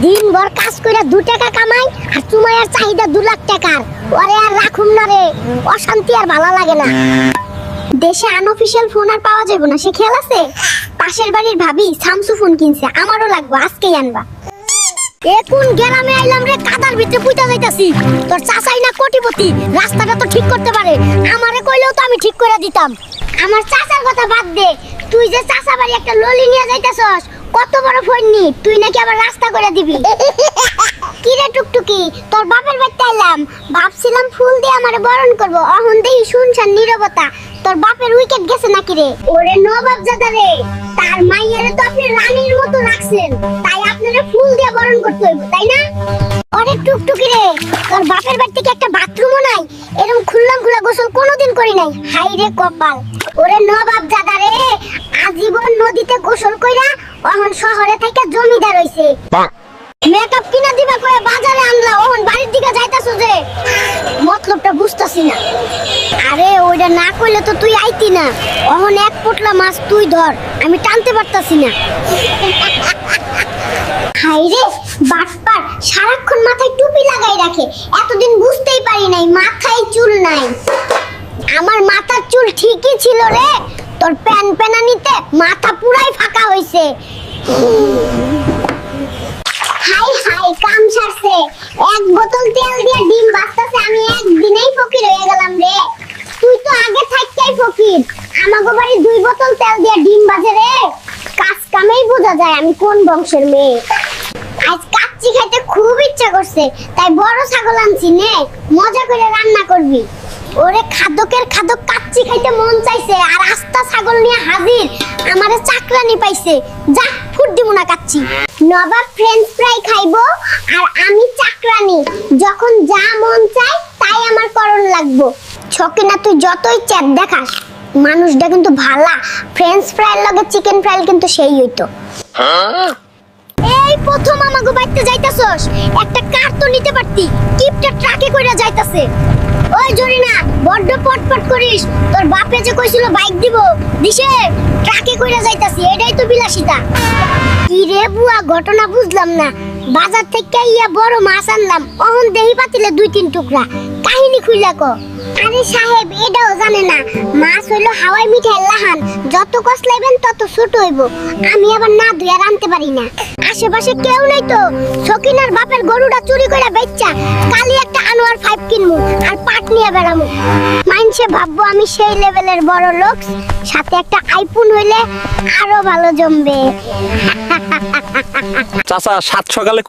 দিনভর কাজ করে 2 টাকা কামাই আর তোমার চাহিদা 2 লাখ টাকার। ওরে আর রাখুম না রে, অশান্তি আর ভালো লাগে না। দেশে আনঅফিশিয়াল ফোন আর পাওয়া যাবে না, সে খেয়াল আছে? পাশের বাড়ির ভাবি স্যামসুং ফোন কিনছে, আমারও লাগবে, আজকেই আনবা। এখন গ্রামে আইলাম রে, কাদার ভিতরে পুইতা যাইতাছি। তোর চাচাই না কোটিপতি, রাস্তাটা তো ঠিক করতে পারে, আমারে কইলেও তো আমি ঠিক করে দিতাম। আমার চাচার কথা বাদ দে, তুই যে চাচা বাড়ি একটা ললি নিয়ে যাইতাছস, কত বড় ফোননি, তুই নাকি আবার রাস্তা করে দিবি। কি রে টুকটুকি, তোর বাপের বাড়িতে আইলাম, ভাবছিলাম ফুল দিয়ে আমারে বরণ করব, অহন দেই শুনছান নীরবতা। তোর বাপের উইকেট গেছে নাকি রে? ওরে নবাব জাদা রে, তার মাইয়ারে তো আপনি রানীর মতো রাখছেন, তাই আপনারে ফুল দিয়ে বরণ করতে হইব, তাই না? ওরে টুকটুকি রে, তোর বাপের বাড়ি থেকে একটা বাথরুমও নাই, এরকম খুললাম খুলা গোসল কোনোদিন করি নাই, হাই রে কপাল। ওরে নবাব জাদা রে, আজীবন নদীতে গোসল কইরা অহন শহরে থেকে জমিদার হইছে। মেকআপ কিনা দিবা কয়ে বাজারে আনলা, ওহন বাড়ির দিকে যাইতাছো যে, মতলবটা বুঝতাছি না। আরে ওইটা না কইলে তো তুই আইতি না, ওহন এক পোটলা মাছ তুই ধর, আমি টানতে পারতাছি না। হাই রে বাটপার, সারাক্ষণ মাথায় টুপি লাগাই রাখে, এতদিন বুঝতেই পারি নাই মাথায় চুল নাই। আমার মাথার চুল ঠিকই ছিল রে, তোর প্যান প্যানানিতে মাথা পুরাই ফাঁকা হইছে। হাই হাই, কাম ছাড়ছে, 1 বোতল তেল দিয়ে ডিম ভাজতাছে, আমি একদিনেই ফকির হয়ে গেলাম রে। তুই তো আগে থাকতেই ফকির, আমাগো বাড়ি 2 বোতল তেল দিয়ে ডিম ভাজে রে, কাজ কামেই বোঝা যায় আমি কোন বংশের মেয়ে। আজ কাচ্চি খাইতে খুব ইচ্ছা করছে, তাই বড় ছাগল আনছি, নে মজা করে রান্না করবি। ওরে খাদকের খাদক, কাচ্চি খাইতে মন চাইছে আর আস্তা ছাগল নিয়ে হাজির, আমারে চাকরানি পাইছে, যা ফুট দিমু না কাচ্চি। নবাব ফ্রেঞ্চ ফ্রাই খাইবো আর আমি চাকরানি, যখন যা মন চাই তাই আমার করণ লাগবো। ছকে না তুই যতই চ্যাট দেখাস, মানুষটা কিন্তু ভালা, ফ্রেঞ্চ ফ্রাইয়ের লগে চিকেন ফ্রাই কিন্তু সেই হইতো। এই প্রথম আমাগো বাইতে যাইতাছস, একটা কার তো নিতে পারতি, কিপটা ট্রাকে কইরা যাইতাছে। ওই জরিনা, বড্ড পটপট করিস, তোর বাপে যে কইছিল বাইক দিব, দিছে, ট্রাকে কইরা যাইতাছি, এটাই তো বিলাসিতা। কি রে বুয়া, ঘটনা বুঝলাম না, বাজার থেকে ইয়া বড় মাছ আনলাম, অহন দেহি পাতিলে 2-3 টুকরা, কাহিনী খুইলা ক। আরে সাহেব, এটাও জানে না, মাছ হইলো হাওয়াই মিঠাই লাহান, যত কসলাইবেন তত ছোট হইব, আমি আবার না ধুইয়া রানতে পারি না। আশেপাশে কেউ নাই তো, সকিনার বাপের গরুটা চুরি করে বেচ্চা, কালি একটা আনোয়ার 5 কিনমু আর পাট নিয়ে বেড়ামু, মাইনসে ভাববো আমি সেই লেভেলের বড় লোক, সাথে একটা আইফোন হইলে আরো ভালো জমবে। চাচা 7 সকালে